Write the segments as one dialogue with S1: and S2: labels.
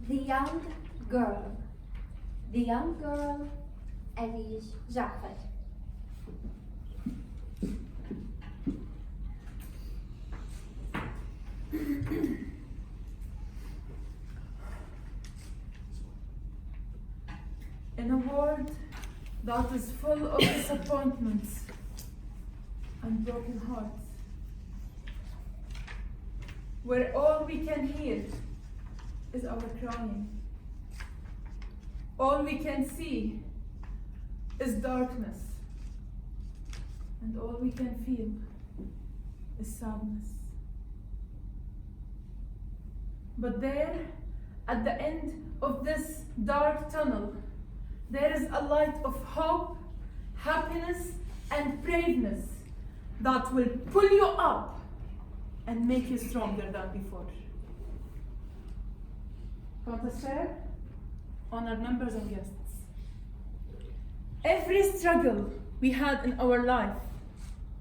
S1: The young girl. The young girl, Alish Jafar.
S2: In a world that is full of disappointments and broken hearts, where all we can hear is our crying, all we can see is darkness, and all we can feel is sadness. But there, at the end of this dark tunnel, there is a light of hope, happiness, and braveness that will pull you up and make you stronger than before. Contest Chair, honored members and guests. Every struggle we had in our life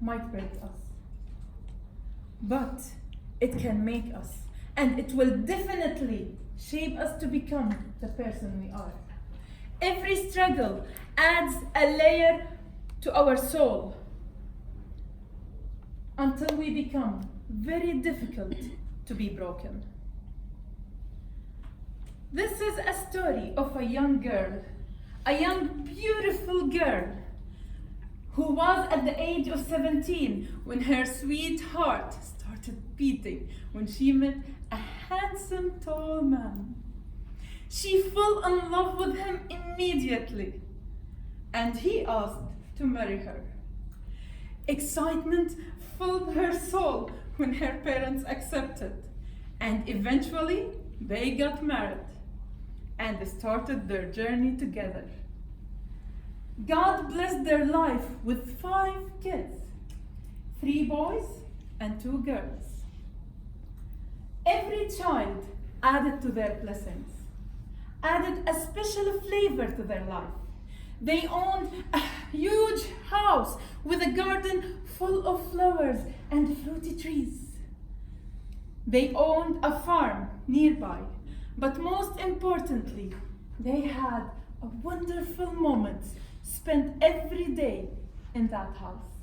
S2: might break us, but it can make us, and it will definitely shape us to become the person we are. Every struggle adds a layer to our soul until we become very difficult to be broken. This is a story of a young girl, a young beautiful girl who was at the age of 17 when her sweet heart started beating when she met a handsome tall man. She fell in love with him immediately, and he asked to marry her. Excitement filled her soul when her parents accepted, and eventually they got married and started their journey together. God blessed their life with 5 kids, 3 boys and 2 girls. Every child added to their blessings, added a special flavor to their life. They owned a huge house with a garden full of flowers and fruity trees. They owned a farm nearby, but most importantly, they had a wonderful moment spent every day in that house.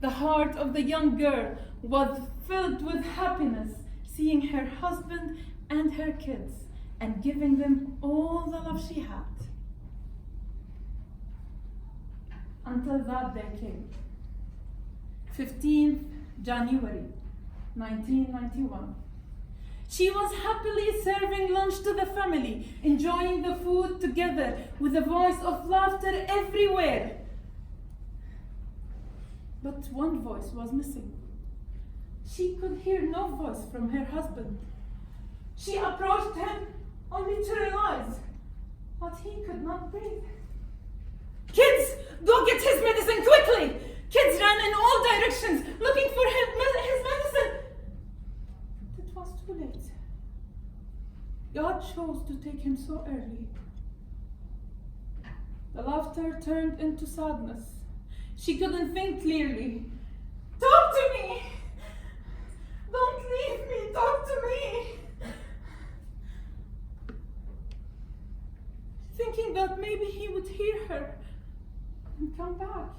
S2: The heart of the young girl was filled with happiness seeing her husband and her kids and giving them all the love she had. Until that day came. 15th January 1991. She was happily serving lunch to the family, enjoying the food together with a voice of laughter everywhere. But one voice was missing. She could hear no voice from her husband. She approached him only to realize that he could not breathe. Kids, go get his medicine quickly! Kids ran in all directions looking for his medicine. But it was too late. God chose to take him so early. The laughter turned into sadness. She couldn't think clearly. Talk to me! Don't leave me! Talk to me! Thinking that maybe he would hear her and come back.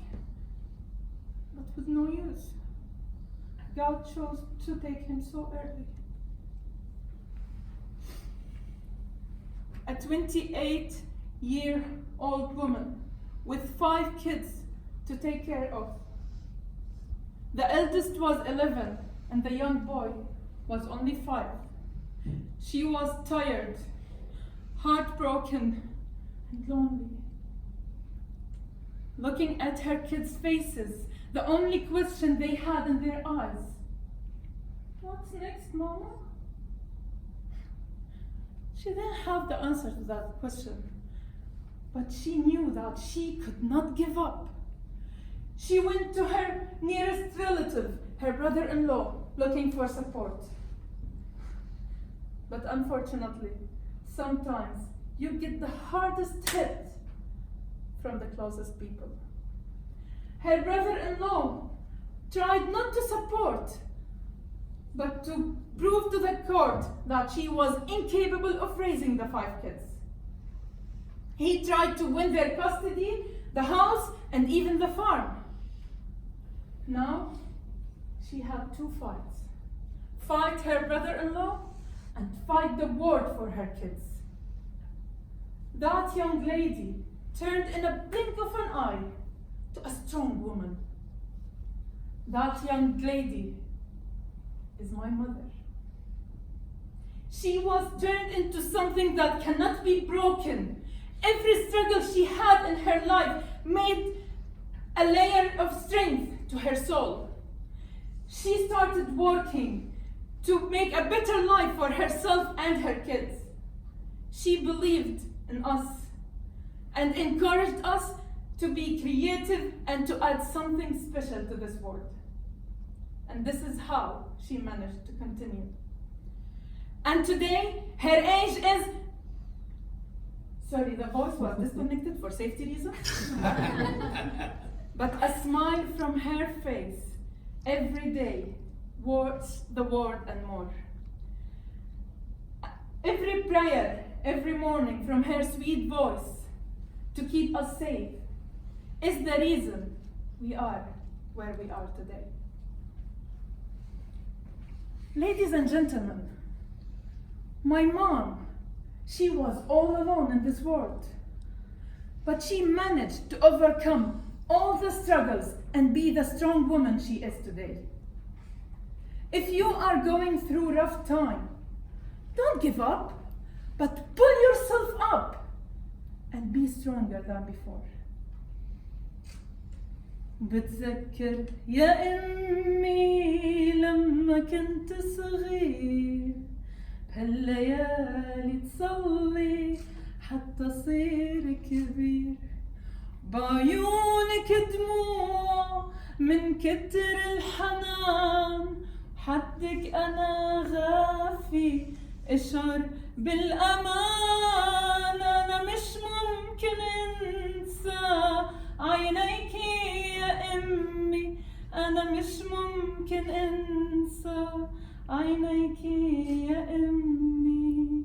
S2: But with no use. God chose to take him so early. A 28-year-old woman with 5 kids to take care of. The eldest was 11 and the young boy was only 5. She was tired, heartbroken, and lonely. Looking at her kids' faces, the only question they had in their eyes, "What's next, Mama?" She didn't have the answer to that question, but she knew that she could not give up. She went to her nearest relative, her brother-in-law, looking for support. But unfortunately, sometimes you get the hardest hit from the closest people. Her brother-in-law tried not to support, but to prove to the court that she was incapable of raising the 5 kids. He tried to win their custody, the house, and even the farm. Now, she had 2 fights. Fight her brother-in-law and fight the war for her kids. That young lady turned in a blink of an eye to a strong woman. That young lady is my mother. She was turned into something that cannot be broken. Every struggle she had in her life made a layer of strength to her soul. She started working to make a better life for herself and her kids. She believed in us and encouraged us to be creative and to add something special to this world. And this is how she managed to continue. And today, her age is... Sorry, the voice was disconnected for safety reasons. But a smile from her face every day words the word and more. Every prayer, every morning from her sweet voice to keep us safe is the reason we are where we are today. Ladies and gentlemen, my mom, she was all alone in this world, but she managed to overcome all the struggles and be the strong woman she is today. If you are going through rough time, don't give up, but pull yourself up and be stronger than before. بتذكر يا أمي لما كنت صغير بهالليالي تصلي حتى صير كبير بعيونك دموع من كتر الحنان حدك أنا غافي اشعر بالأمان أنا مش ممكن أنسى عينيك يا أمي أنا مش ممكن أنسى عينيك يا أمي.